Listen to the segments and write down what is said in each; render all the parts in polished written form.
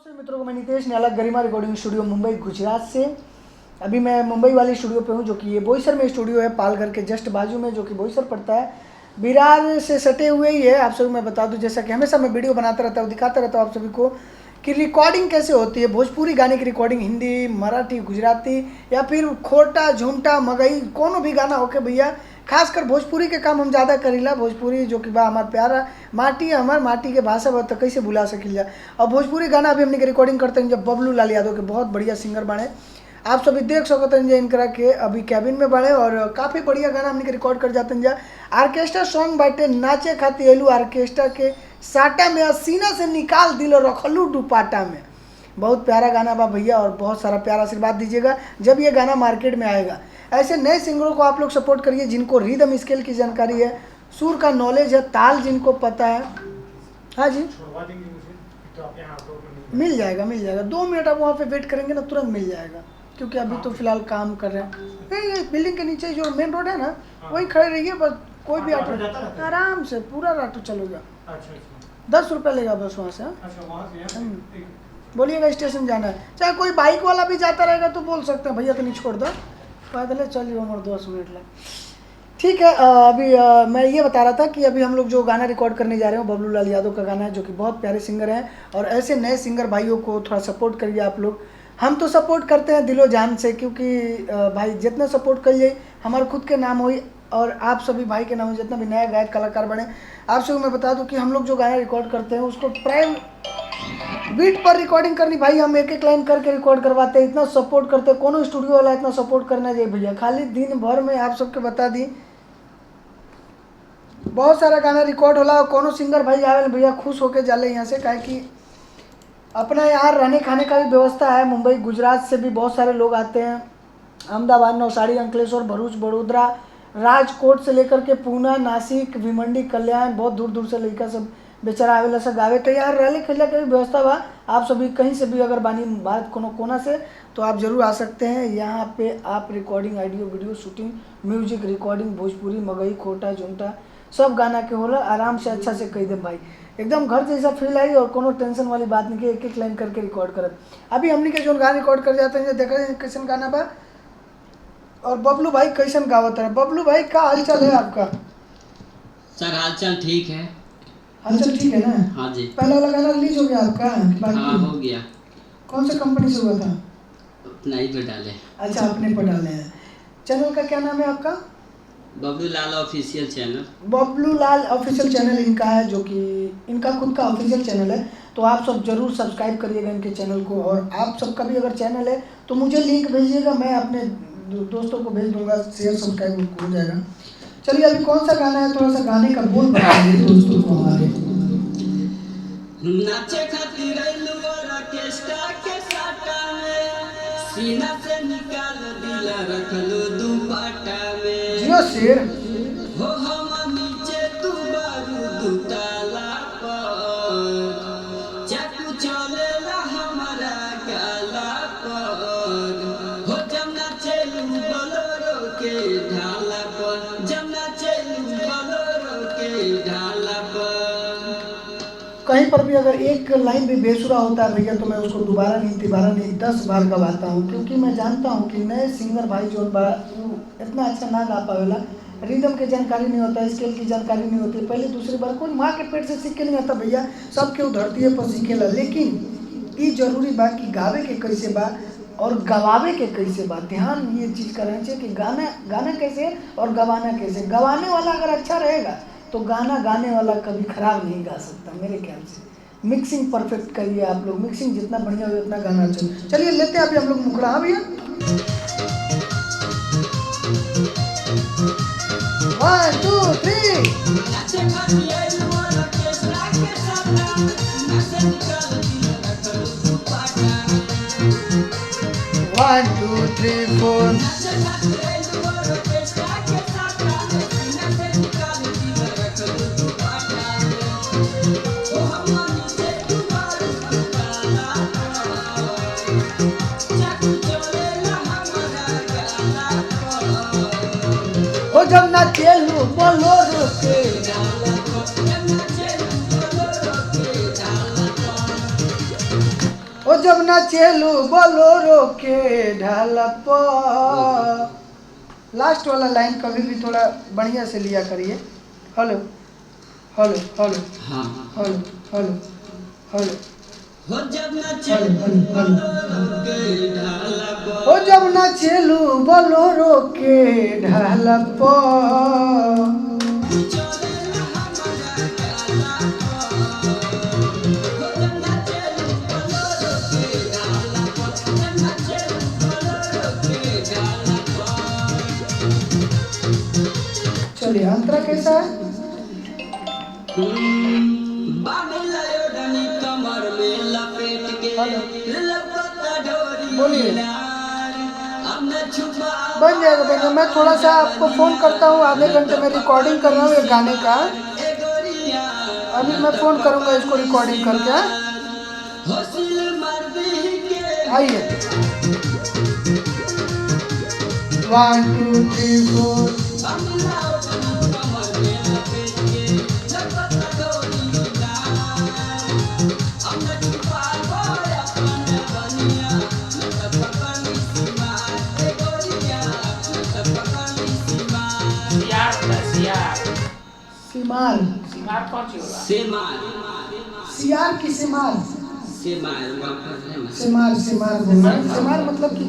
नमस्ते मित्रों को मैं नितेश निराला गरिमा रिकॉर्डिंग स्टूडियो मुंबई गुजरात से। अभी मैं मुंबई वाली स्टूडियो पे हूँ जो कि ये बोईसर में स्टूडियो है, पालघर के जस्ट बाजू में, जो कि बोईसर पड़ता है, विरार से सटे हुए ही है। आप सभी मैं बता दूं, जैसा कि हमेशा मैं वीडियो बनाता रहता हूँ, दिखाता रहता हूँ आप सभी को कि रिकॉर्डिंग कैसे होती है। भोजपुरी गाने की रिकॉर्डिंग, हिंदी, मराठी, गुजराती या फिर खोटा, झुमटा, मगई, कोनो भी गाना ओके भैया। खासकर भोजपुरी के काम हम ज़्यादा करीला। भोजपुरी जो कि बा हमार प्यारा माटी है, हमार माटी के भाषा बा तो कैसे भुला सकिला। और भोजपुरी गाना अभी हमने के रिकॉर्डिंग करते हैं जब बबलू लाल यादव के बहुत बढ़िया सिंगर बने। आप सभी देख सकते हैं इनकरा के अभी कैबिन में बने और काफ़ी बढ़िया गाना हमने के रिकॉर्ड कर जाते हैं। आर्केस्ट्रा सॉन्ग बाटे नाचे खाती एलू आर्केस्ट्रा के साटा में सीना से निकाल दिलो रखलू दुपाटा में। बहुत प्यारा गाना बा भैया और बहुत सारा प्यारा आशीर्वाद दीजिएगा जब ये गाना मार्केट में आएगा। ऐसे नए सिंगरों को आप लोग सपोर्ट करिए जिनको रिदम स्केल की जानकारी है, सुर का नॉलेज है, ताल जिनको पता है। हाँ जी, मिल जाएगा 2 मिनट आप वहाँ पे वेट करेंगे ना, तुरंत मिल जाएगा, क्योंकि अभी तो फिलहाल काम कर रहे हैं। नहीं, बिल्डिंग के नीचे जो मेन रोड है ना, वहीं खड़े रहिए, बस कोई भी ऑटो आराम से पूरा ऑटो चलोगा। 10 रुपये लेगा बस वहाँ से। बोलिएगा स्टेशन जाना है, चाहे कोई बाइक वाला भी जाता रहेगा तो बोल सकते हैं भैया तो नहीं छोड़ दो, पैदल चलिए उम्र 10 मिनट लग। ठीक है, अभी मैं ये बता रहा था कि अभी हम लोग जो गाना रिकॉर्ड करने जा रहे हैं बबलू लाल यादव का गाना है, जो कि बहुत प्यारे सिंगर हैं। और ऐसे नए सिंगर भाइयों को थोड़ा सपोर्ट करिए आप लोग। हम तो सपोर्ट करते हैं दिलो जान से, क्योंकि भाई जितना सपोर्ट करिए हमारे खुद के नाम हुई और आप सभी भाई के नाम हो, जितना भी नया गायक कलाकार बने। आप सभी मैं बता दूं कि हम लोग जो गाना रिकॉर्ड करते हैं उसको प्राइम बीट पर रिकॉर्डिंग करनी भाई, हम एक एक लाइन करके रिकॉर्ड करवाते हैं। इतना सपोर्ट करते हैं, कोनो स्टूडियो वाला इतना सपोर्ट करना चाहिए भैया। खाली दिन भर में आप सबके बता दी बहुत सारा गाना रिकॉर्ड होला और कोनो सिंगर भाई आवे भैया खुश होके जाले यहाँ से, काहे कि अपना यहाँ रहने खाने का भी व्यवस्था है। मुंबई गुजरात से भी बहुत सारे लोग आते हैं, अहमदाबाद, नवसारी, अंकलेश्वर, भरूच, बड़ोदरा, राजकोट से लेकर के पूना, नासिक, भिमंडी, कल्याण, बहुत दूर दूर से लड़का सब बेचारा आवेला सब गावे। तो यार रैली खेलने की भी व्यवस्था बा। आप सभी कहीं से भी अगर बानी भारत कोनो कोना से तो आप ज़रूर आ सकते हैं। यहाँ पे आप recording, audio video shooting, music recording, Bhojpuri, Magahi, खोटा, झुमटा सब गाना के होला। आराम से अच्छा से कह दे भाई, एकदम घर जैसा फील आई और कोनो टेंशन वाली बात नहीं कि एक एक लाइन करके रिकॉर्ड करत। अभी हमने के जो गाना रिकॉर्ड कर जाते हैं देखा कैसन गाना बा और बबलू भाई कैसन गावत है। बबलू भाई का हालचाल है आपका? सर हालचाल ठीक है। हालचाल ठीक है ना? हाँ जी। पहला वाला गाना रिलीज हो गया आपका? हाँ हो गया। कौन से कंपनी से हुआ था? अपना ही पे डाले। अच्छा, अपने पर डाले हैं। चैनल का क्या नाम है आपका? बबलू लाल ऑफिशियल चैनल। बबलू लाल ऑफिशियल चैनल इनका है, जो कि इनका खुद का ऑफिशियल चैनल है। तो आप सब जरूर सब्सक्राइब करिएगा इनके चैनल को। और आप सबका भी अगर चैनल है तो मुझे लिंक भेजिएगा, मैं अपने दोस्तों को भेज दूंगा, शेयर सब्सक्राइब हो जाएगा। चलिए अभी कौन सा गाना है, थोड़ा सा गाने का बोल बता दीजिए दोस्तों को हमारे। नाचे खातिर ऑर्केस्ट्रा के साटा में सीना से निकाल दिला रखलो दुपट्टा में। जियो शेर हो हम नीचे तू बारू दुताला पर चाकू चलेला हमारा गाला पर। हो जमना चलू बोलोरो के ढाला पर, जमना चलू बोलोरो के ढाला पर। कहीं पर भी अगर एक लाइन भी बेसुरा होता है भैया तो मैं उसको दोबारा नहीं, तिबारा नहीं, 10 बार गवाता हूँ, क्योंकि मैं जानता हूँ कि नए सिंगर भाई जो इतना अच्छा ना गा पावेला। रिदम की जानकारी नहीं होता, स्केल की जानकारी नहीं होती, पहले दूसरी बार कोई माँ के पेट से सीख के नहीं आता भैया, सब केहू धरती पर सीखेला। लेकिन ये जरूरी बा कि गावे के कैसे बा और गवावे के कैसे बा, ध्यान ये चीज़ करना चाहिए कि गाना कैसे और गवाना कैसे। गवाने वाला अगर अच्छा रहेगा तो गाना गाने वाला कभी खराब नहीं गा सकता मेरे ख्याल से। मिक्सिंग परफेक्ट करिए आप लोग, मिक्सिंग जितना बढ़िया हो उतना गाना अच्छा। चलिए लेते हैं अभी हम लोग मुखड़ा। हाँ भैया, 1 2 3 1 2 3 4। हो जब ना चलू बोलोरो के हो जब ना चेलू बोलोरो के ढाला पर। लास्ट वाला लाइन कभी भी थोड़ा बढ़िया से लिया करिए। हेलो हेलो हेलो हाँ हेलो हेलो हेलो हो जब न हेलो हेलो चलो के ढाला हो जब ना चेलू बोलोरो के ढाला पर। चलेला हमारा गाला हो जब न चलो बोलो के ढाला जब न चलो बोलो के ढाला चलिए अंतरा कैसा है? बांधला ओढ़नी कमर में लपेट के हेलो लपका डोरी बोलिए। किनार अब न छुपा बन जाएगा। मैं थोड़ा सा आपको फ़ोन करता हूँ, आधे घंटे में रिकॉर्डिंग कर रहा हूँ एक गाने का। ए गोरिया अभी मैं फ़ोन करूँगा इसको रिकॉर्डिंग करके। हाँ? हौसल मार दी के आइए 1 2 3 4। बांधला ओढ़नी कमर में लपेट के लपका डोरी किनार अब न छुपा अपन बनिया न पकड़ी सीमार ए गोरिया न पकड़ी सीमार सियार होता है सियार। सीमार सियार कौन सी होगा? सेमार सियार की सीमार सेमार वहाँ पर है ना सीमार सीमार मतलब कि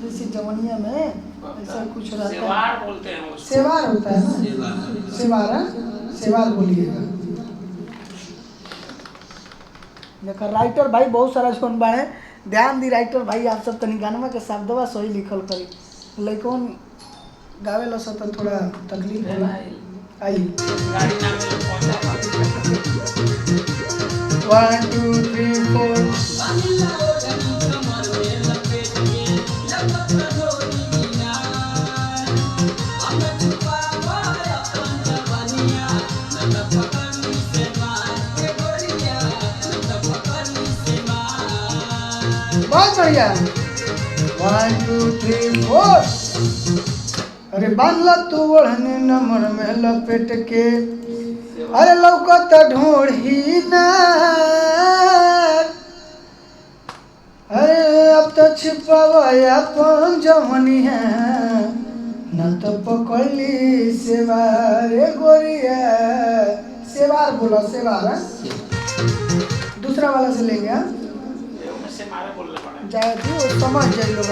जैसे जवनिया में ऐसा कुछ रहता है। सेवार बोलते हैं उसको। सेवार होता है ना। सेवार सेवार हाँ? सेवार बोलिएगा। देखा राइटर भाई बहुत सारा जोन बाड़े, ध्यान दी राइटर भाई आप सब तनी गानवा के शब्दवा सही लिखल करी। लइकन गावे लो सब थोड़ा तकलीफ होला। आइए गाड़ी नाम में पहुंचा 1 2 3 4। बांधला ओढ़नी कमर में लपेट के लपका डोरी किनार अब न छुपा अपन बनिया न पकड़ी सेमार ए गोरिया न पकड़ी सेमार बहुत बढ़िया 1 2 3 4। अरे बांधला तू ओढ़ने नमर में लपेट के अरे लौकत ढोढ़ी ना। अरे अब तो छिपावा अपन जवनी है न तो पकड़ी सेवार ए गोरिया। सेवार बोला सेवार हाँ? दूसरा वाला से लेंगे हाँ? से मारे बोलने पड़े। जाए तू समझ जाइए लोग।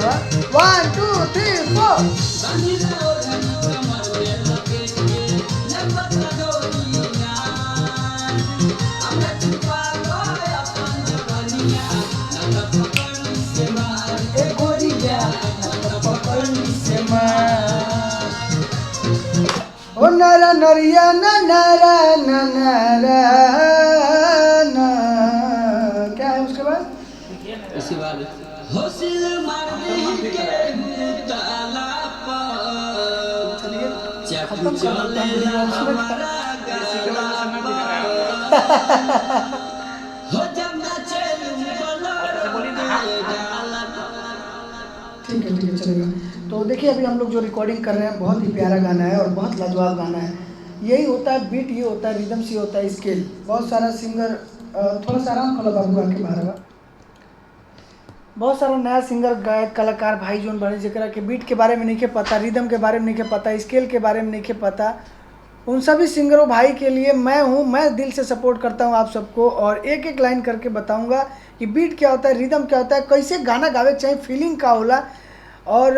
1 2 3 4। बांधला ओढ़नी कमर में लपेट के लपका डोरी किनार अब न छुपा अपन बनिया न पकड़ी सेमार ए गोरिया न पकड़ी से मार। ओ नरा नरिया न नरा न नरा न। क्या है उसके बाद? इसी बात हौसल मार दी के ताला पर चलिए चाकू खत्म कर देते हैं चलेला वीडियो। हमारा गाला हो जब ना चलूं बोलो गाला ठीक है चलेगा। तो देखिए अभी हम लोग जो रिकॉर्डिंग कर रहे हैं बहुत ही प्यारा गाना है और बहुत लाजवाब गाना है। यही होता है बीट, ये होता है रिदम, से होता है स्केल। बहुत सारा सिंगर थोड़ा सा आराम करो बाबू आके बाहर बा। बहुत सारा नया सिंगर गायक कलाकार भाई जोन बने जरा के बीट के बारे में नहीं के पता, रिदम के बारे में नहीं के पता, स्केल के बारे में नहीं के पता। उन सभी सिंगरों भाई के लिए मैं हूँ, मैं दिल से सपोर्ट करता हूँ आप सबको और एक एक लाइन करके बताऊँगा कि बीट क्या होता है, रिदम क्या होता है, कैसे गाना गावे के चाहिए, फीलिंग का होला और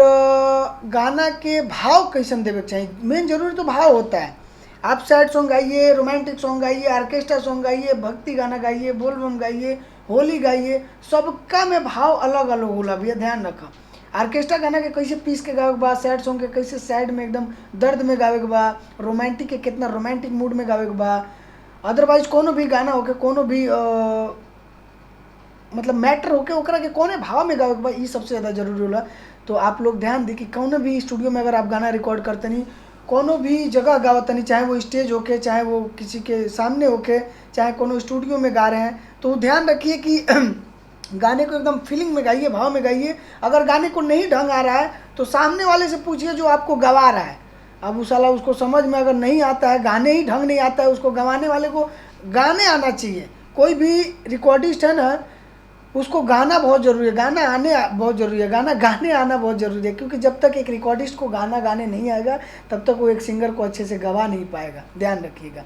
गाना के भाव कैसे देवे के चाहिए। मेन जरूरी तो भाव होता है। आप सैड सॉन्ग गाइए, रोमांटिक सॉन्ग गाइए, ऑर्केस्ट्रा सॉन्ग गाइए, भक्ति गाना गाइए, बोलबम गाइए, होली गाइए, सबका में भाव अलग अलग होला भैया, ध्यान रखो। ऑर्केस्ट्रा गाना के कैसे पीस के गावे के बा, सैड सॉन्ग के कैसे सैड में एकदम दर्द में गावे के बा, रोमांटिक के कितना रोमांटिक मूड में गावे के बा। अदरवाइज कोनो भी गाना होके कोनो भी मतलब मैटर होके ओकरा के कोने भाव में गावे के बा, ये सबसे ज़्यादा जरूरी होला। तो आप लोग ध्यान दी कि कौनो भी स्टूडियो में अगर आप गाना रिकॉर्ड करते नहीं, कोनो भी जगह गावत नहीं, चाहे वो स्टेज होके, चाहे वो किसी के सामने होके, चाहे कोनो स्टूडियो में गा रहे हैं, तो ध्यान रखिए कि गाने को एकदम फीलिंग में गाइए, भाव में गाइए। अगर गाने को नहीं ढंग आ रहा है तो सामने वाले से पूछिए जो आपको गवा रहा है। अब उस साला उसको समझ में अगर नहीं आता है, गाने ही ढंग नहीं आता है, उसको गवाने वाले को गाने आना चाहिए। कोई भी रिकॉर्डिस्ट है ना, उसको गाना बहुत ज़रूरी है, गाना आने बहुत ज़रूरी है, गाना गाने आना बहुत ज़रूरी है, क्योंकि जब तक एक रिकॉर्डिस्ट को गाना गाने नहीं आएगा तब तक वो एक सिंगर को अच्छे से गवा नहीं पाएगा। ध्यान रखिएगा,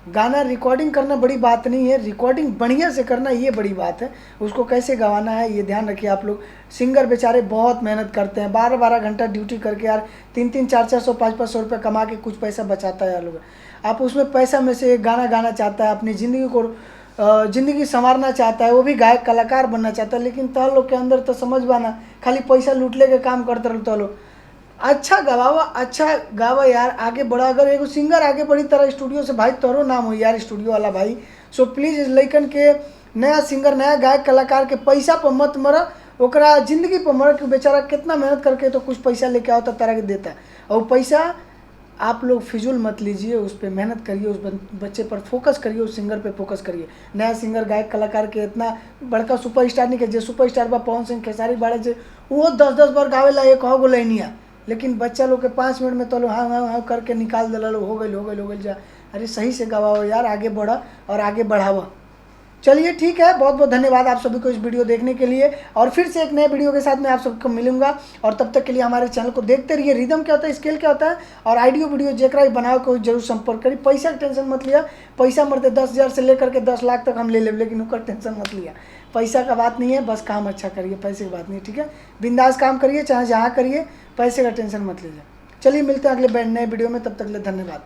गाना रिकॉर्डिंग करना बड़ी बात नहीं है, रिकॉर्डिंग बढ़िया से करना ये बड़ी बात है। उसको कैसे गवाना है ये ध्यान रखिए आप लोग। सिंगर बेचारे बहुत मेहनत करते हैं, 12-12 घंटा ड्यूटी करके यार 3-3, 4-4 सौ, 5-5 सौ रुपये कमा के कुछ पैसा बचाता है यार लोग। आप उसमें पैसा में से गाना गाना चाहता है, अपनी ज़िंदगी को ज़िंदगी संवारना चाहता है, वो भी गायक कलाकार बनना चाहता है, लेकिन तह लोग के अंदर तो समझ बाना खाली पैसा लूटले के काम करते रहते लोग। अच्छा गवावा, अच्छा गावा यार, आगे बढ़ा। अगर एगो सिंगर आगे बढ़ी तरह स्टूडियो से भाई तोरो नाम हो यार स्टूडियो वाला भाई। सो प्लीज़ इस लइकन के, नया सिंगर नया गायक कलाकार के पैसा पर मत मर, ओकरा जिंदगी पर मर, कि बेचारा कितना मेहनत करके तो कुछ पैसा लेके आओ तो तरह के देता है। और पैसा आप लोग फिजूल मत लीजिए, उस पर मेहनत करिए, उस बच्चे पर फोकस करिए, उस सिंगर पे फोकस करिए। नया सिंगर गायक कलाकार के इतना बड़का सुपरस्टार नहीं के जे सुपरस्टार बा पवन सिंह खेसारी बाड़े जे वो 10-10 बार गावेला एक हो लाइनिया, लेकिन बच्चा लोग के 5 मिनट में तो लोग हाँ हाँ हाँ करके निकाल दिला लोग, हो गई जा। अरे सही से गवाओ यार, आगे बढ़ा और आगे बढ़ावा। चलिए ठीक है, बहुत बहुत धन्यवाद आप सभी को इस वीडियो देखने के लिए, और फिर से एक नए वीडियो के साथ मैं आप सबको मिलूंगा। और तब तक के लिए हमारे चैनल को देखते रहिए। रिदम क्या होता है, स्केल क्या होता है, और ऑडियो वीडियो जेकरा ही बनाओ को जरूर संपर्क करिए। पैसा की टेंशन मत लिया, पैसा मरते 10,000 से लेकर के 10 लाख तक हम ले लेकिन उसका टेंशन मत लिया। पैसा का बात नहीं है, बस काम अच्छा करिए, पैसे की बात नहीं, ठीक है। बिंदास काम करिए, चाहे जहाँ करिए, पैसे का टेंशन मत लीजिए। चलिए मिलते हैं अगले नए वीडियो में, तब तक के लिए धन्यवाद।